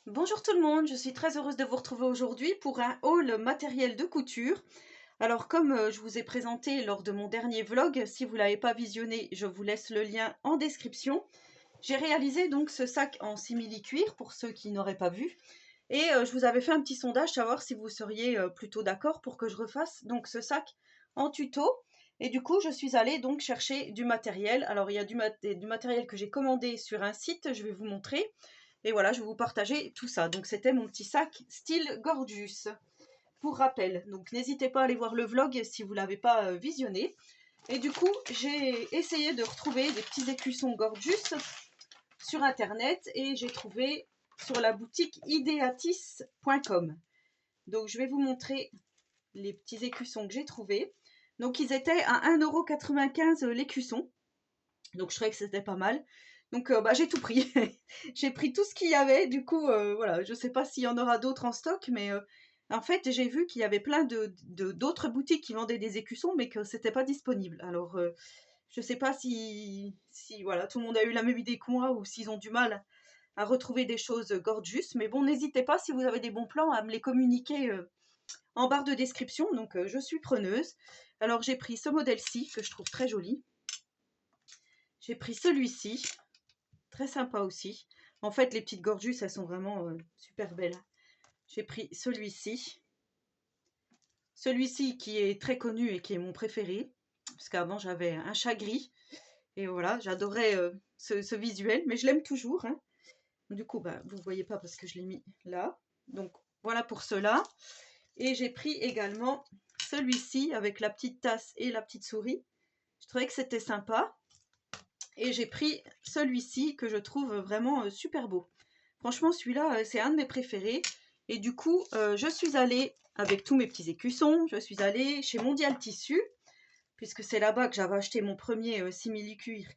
Bonjour tout le monde, je suis très heureuse de vous retrouver aujourd'hui pour un haul matériel de couture. Alors comme je vous ai présenté lors de mon dernier vlog, si vous ne l'avez pas visionné, je vous laisse le lien en description. J'ai réalisé donc ce sac en simili-cuir pour ceux qui n'auraient pas vu. Et je vous avais fait un petit sondage, savoir si vous seriez plutôt d'accord pour que je refasse donc ce sac en tuto. Et du coup, je suis allée donc chercher du matériel. Alors il y a du matériel que j'ai commandé sur un site, je vais vous montrer. Et voilà, je vais vous partager tout ça. Donc c'était mon petit sac style Gorgeous. Pour rappel, donc n'hésitez pas à aller voir le vlog si vous ne l'avez pas visionné. Et du coup, j'ai essayé de retrouver des petits écussons Gorgeous sur internet et j'ai trouvé sur la boutique ideatis.com. Donc je vais vous montrer les petits écussons que j'ai trouvés. Donc ils étaient à 1,95 € l'écusson. Donc je trouvais que c'était pas mal. Donc j'ai tout pris. J'ai pris tout ce qu'il y avait. Du coup, voilà, je sais pas s'il y en aura d'autres en stock, mais en fait, j'ai vu qu'il y avait plein d'autres boutiques qui vendaient des écussons, mais que c'était pas disponible. Alors, je sais pas si voilà, tout le monde a eu la même idée que moi ou s'ils ont du mal à retrouver des choses gorgeous. Mais bon, n'hésitez pas si vous avez des bons plans à me les communiquer en barre de description. Donc, je suis preneuse. Alors, j'ai pris ce modèle-ci que je trouve très joli. J'ai pris celui-ci. Très sympa aussi. En fait, les petites gorgeous, elles sont vraiment super belles. J'ai pris celui-ci. Celui-ci qui est très connu et qui est mon préféré. Parce qu'avant, j'avais un chat gris. Et voilà, j'adorais ce visuel. Mais je l'aime toujours, hein. Du coup, vous ne voyez pas parce que je l'ai mis là. Donc, voilà pour cela. Et j'ai pris également celui-ci avec la petite tasse et la petite souris. Je trouvais que c'était sympa. Et j'ai pris celui-ci que je trouve vraiment super beau. Franchement, celui-là, c'est un de mes préférés. Et du coup, je suis allée, avec tous mes petits écussons, je suis allée chez Mondial Tissu, puisque c'est là-bas que j'avais acheté mon premier simili-cuir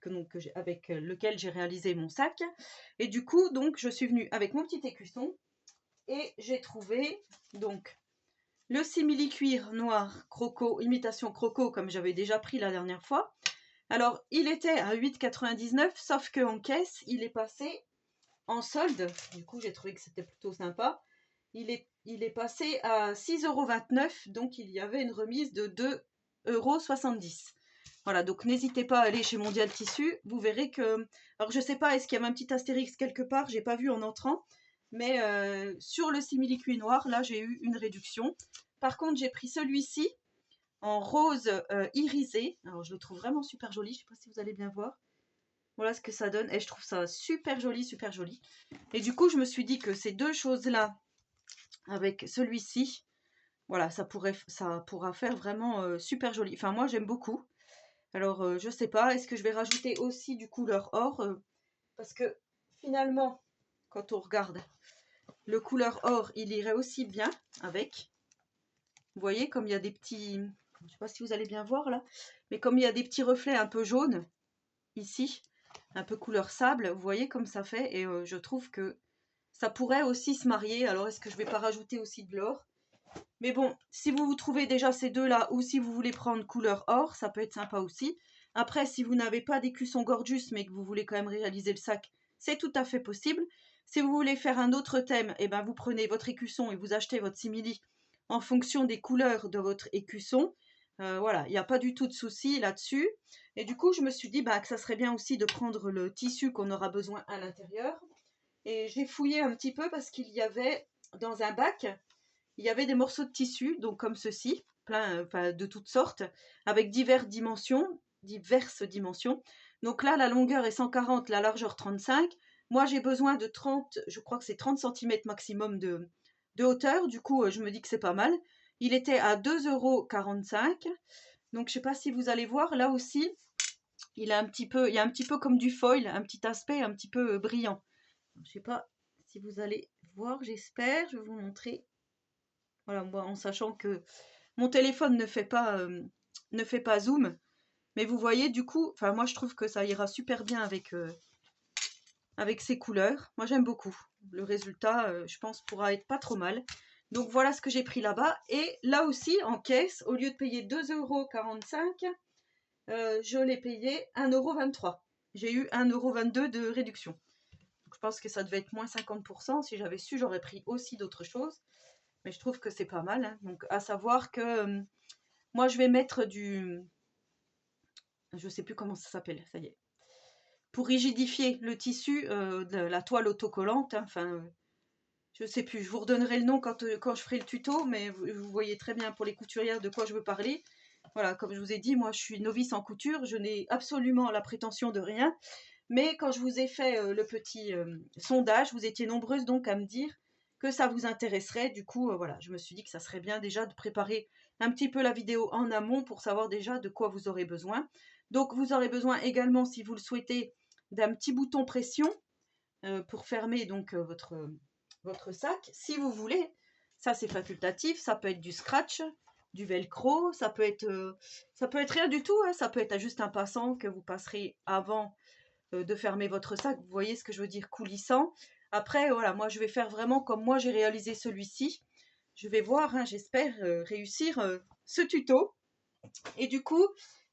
avec lequel j'ai réalisé mon sac. Et du coup, donc, je suis venue avec mon petit écusson et j'ai trouvé donc le simili-cuir noir croco, imitation croco, comme j'avais déjà pris la dernière fois. Alors, il était à 8,99 €, sauf qu'en caisse, il est passé en solde. Du coup, j'ai trouvé que c'était plutôt sympa. Il est passé à 6,29 €, donc il y avait une remise de 2,70 €. Voilà, donc n'hésitez pas à aller chez Mondial Tissu. Vous verrez que... Alors, je sais pas, est-ce qu'il y avait un petit astérix quelque part? J'ai pas vu en entrant. Mais sur le simili-cuir noir, là, j'ai eu une réduction. Par contre, j'ai pris celui-ci en rose irisé. Alors, je le trouve vraiment super joli. Je sais pas si vous allez bien voir. Voilà ce que ça donne. Et je trouve ça super joli, super joli. Et du coup, je me suis dit que ces deux choses-là, avec celui-ci, voilà, ça pourra faire vraiment super joli. Enfin, moi, j'aime beaucoup. Alors, je sais pas, est-ce que je vais rajouter aussi du couleur or parce que finalement, quand on regarde, le couleur or, il irait aussi bien avec. Vous voyez, comme il y a des petits... Je sais pas si vous allez bien voir là, mais comme il y a des petits reflets un peu jaunes ici, un peu couleur sable, vous voyez comme ça fait, et je trouve que ça pourrait aussi se marier. Alors est-ce que je vais pas rajouter aussi de l'or? Mais bon, si vous trouvez déjà ces deux là, ou si vous voulez prendre couleur or, ça peut être sympa aussi. Après, si vous n'avez pas d'écusson gorgeous mais que vous voulez quand même réaliser le sac, c'est tout à fait possible. Si vous voulez faire un autre thème, et vous prenez votre écusson et vous achetez votre simili en fonction des couleurs de votre écusson. Voilà, il n'y a pas du tout de souci là-dessus. Et du coup, je me suis dit que ça serait bien aussi de prendre le tissu qu'on aura besoin à l'intérieur. Et j'ai fouillé un petit peu parce qu'il y avait dans un bac, il y avait des morceaux de tissu, donc comme ceci, plein, enfin de toutes sortes, avec diverses dimensions. Donc là, la longueur est 140, la largeur 35. Moi, j'ai besoin de 30, je crois que c'est 30 centimètres maximum de hauteur. Du coup, je me dis que c'est pas mal. Il était à 2,45 €. Donc, je sais pas si vous allez voir, là aussi, il y a un petit peu comme du foil, un petit aspect un petit peu brillant. Je sais pas si vous allez voir, j'espère. Je vais vous montrer. Voilà, moi, en sachant que mon téléphone ne fait pas zoom. Mais vous voyez, du coup, enfin, moi, je trouve que ça ira super bien avec ces couleurs. Moi, j'aime beaucoup. Le résultat, je pense, pourra être pas trop mal. Donc, voilà ce que j'ai pris là-bas. Et là aussi, en caisse, au lieu de payer 2,45 €, je l'ai payé 1,23 €. J'ai eu 1,22 € de réduction. Donc, je pense que ça devait être moins 50%. Si j'avais su, j'aurais pris aussi d'autres choses. Mais je trouve que c'est pas mal, hein. Donc, à savoir que moi, je vais mettre du... Je sais plus comment ça s'appelle, ça y est. Pour rigidifier le tissu de la toile autocollante, hein, enfin, je sais plus, je vous redonnerai le nom quand je ferai le tuto, mais vous voyez très bien pour les couturières de quoi je veux parler. Voilà, comme je vous ai dit, moi je suis novice en couture, je n'ai absolument la prétention de rien, mais quand je vous ai fait le petit sondage, vous étiez nombreuses donc à me dire que ça vous intéresserait. Du coup, voilà, je me suis dit que ça serait bien déjà de préparer un petit peu la vidéo en amont pour savoir déjà de quoi vous aurez besoin. Donc vous aurez besoin également, si vous le souhaitez, d'un petit bouton pression pour fermer donc votre sac. Si vous voulez, ça c'est facultatif, ça peut être du scratch, du velcro, ça peut être rien du tout, hein. Ça peut être juste un passant que vous passerez avant de fermer votre sac. Vous voyez ce que je veux dire, coulissant. Après, voilà, moi je vais faire vraiment comme moi j'ai réalisé celui-ci. Je vais voir, hein, j'espère réussir ce tuto. Et du coup,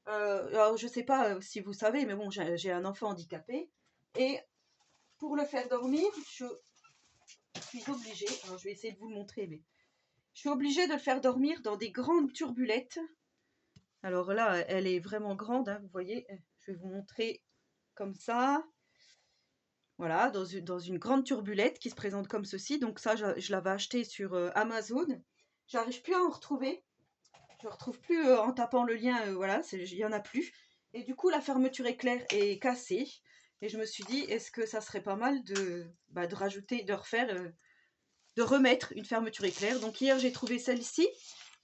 alors je sais pas si vous savez, mais bon, j'ai un enfant handicapé. Et pour le faire dormir, je suis obligée, alors je vais essayer de vous le montrer, mais je suis obligée de le faire dormir dans des grandes turbulettes. Alors là, elle est vraiment grande, hein, vous voyez, je vais vous montrer comme ça. Voilà, dans une grande turbulette qui se présente comme ceci. Donc ça, je l'avais acheté sur Amazon. J'arrive plus à en retrouver. Je ne retrouve plus en tapant le lien, voilà, il n'y en a plus. Et du coup, la fermeture éclair est cassée. Et je me suis dit, est-ce que ça serait pas mal de rajouter, de refaire, de remettre une fermeture éclair. Donc hier, j'ai trouvé celle-ci.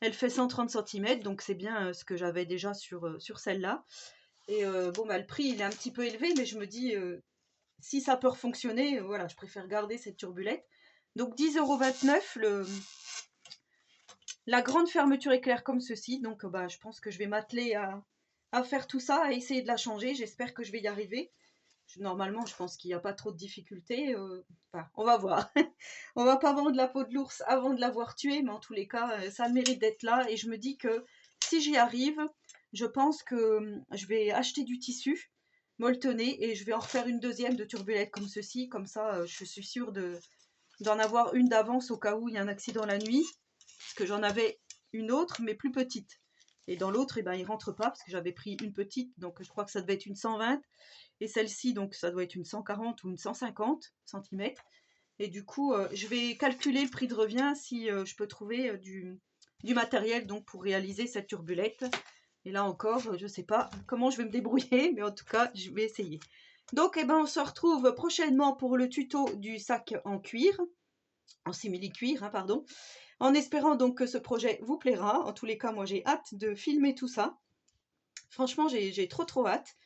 Elle fait 130 cm, donc c'est bien ce que j'avais déjà sur celle-là. Et bon, le prix, il est un petit peu élevé, mais je me dis, si ça peut fonctionner, voilà, je préfère garder cette turbulette. Donc 10,29 €, la grande fermeture éclair comme ceci. Donc je pense que je vais m'atteler à faire tout ça, à essayer de la changer. J'espère que je vais y arriver. Normalement, je pense qu'il n'y a pas trop de difficultés. Enfin, on va voir. On va pas vendre la peau de l'ours avant de l'avoir tué, mais en tous les cas, ça mérite d'être là. Et je me dis que si j'y arrive, je pense que je vais acheter du tissu molletonné et je vais en refaire une deuxième de turbulette comme ceci. Comme ça, je suis sûre d'en avoir une d'avance au cas où il y a un accident la nuit. Parce que j'en avais une autre, mais plus petite. Et dans l'autre, eh ben, il ne rentre pas parce que j'avais pris une petite. Donc, je crois que ça devait être une 120. Et celle-ci, donc, ça doit être une 140 ou une 150 cm. Et du coup, je vais calculer le prix de revient si je peux trouver du matériel donc, pour réaliser cette turbulette. Et là encore, je ne sais pas comment je vais me débrouiller, mais en tout cas, je vais essayer. Donc, eh ben, on se retrouve prochainement pour le tuto du sac en cuir, en simili-cuir, hein, pardon. En espérant donc que ce projet vous plaira. En tous les cas, moi, j'ai hâte de filmer tout ça. Franchement, j'ai trop hâte.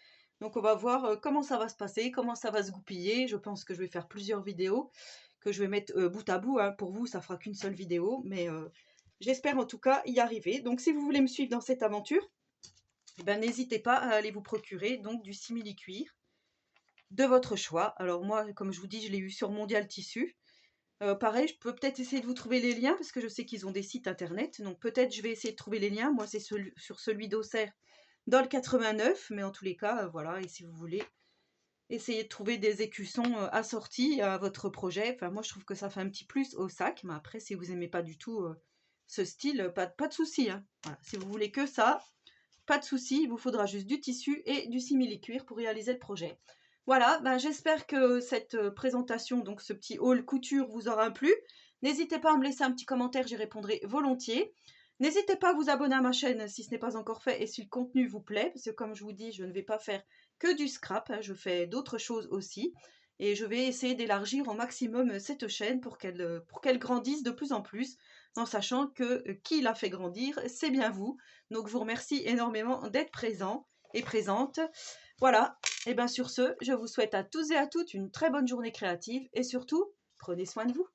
Donc, on va voir comment ça va se passer, comment ça va se goupiller. Je pense que je vais faire plusieurs vidéos que je vais mettre bout à bout, hein. Pour vous, ça fera qu'une seule vidéo, mais j'espère en tout cas y arriver. Donc, si vous voulez me suivre dans cette aventure, eh ben, n'hésitez pas à aller vous procurer donc du simili-cuir de votre choix. Alors moi, comme je vous dis, je l'ai eu sur Mondial Tissu. Pareil, je peux peut-être essayer de vous trouver les liens parce que je sais qu'ils ont des sites internet. Donc peut-être je vais essayer de trouver les liens. Moi, c'est sur celui d'Auxerre dans le 89. Mais en tous les cas, voilà. Et si vous voulez, essayez de trouver des écussons assortis à votre projet. Enfin, moi, je trouve que ça fait un petit plus au sac. Mais après, si vous n'aimez pas du tout ce style, pas de souci, hein. Voilà. Si vous voulez que ça, pas de souci. Il vous faudra juste du tissu et du simili-cuir pour réaliser le projet. Voilà, j'espère que cette présentation, donc ce petit haul couture vous aura plu. N'hésitez pas à me laisser un petit commentaire, j'y répondrai volontiers. N'hésitez pas à vous abonner à ma chaîne si ce n'est pas encore fait et si le contenu vous plaît, parce que comme je vous dis, je ne vais pas faire que du scrap, hein, je fais d'autres choses aussi. Et je vais essayer d'élargir au maximum cette chaîne pour qu'elle grandisse de plus en plus, en sachant que qui l'a fait grandir, c'est bien vous. Donc je vous remercie énormément d'être présent et présente. Voilà, et bien sur ce, je vous souhaite à tous et à toutes une très bonne journée créative et surtout, prenez soin de vous.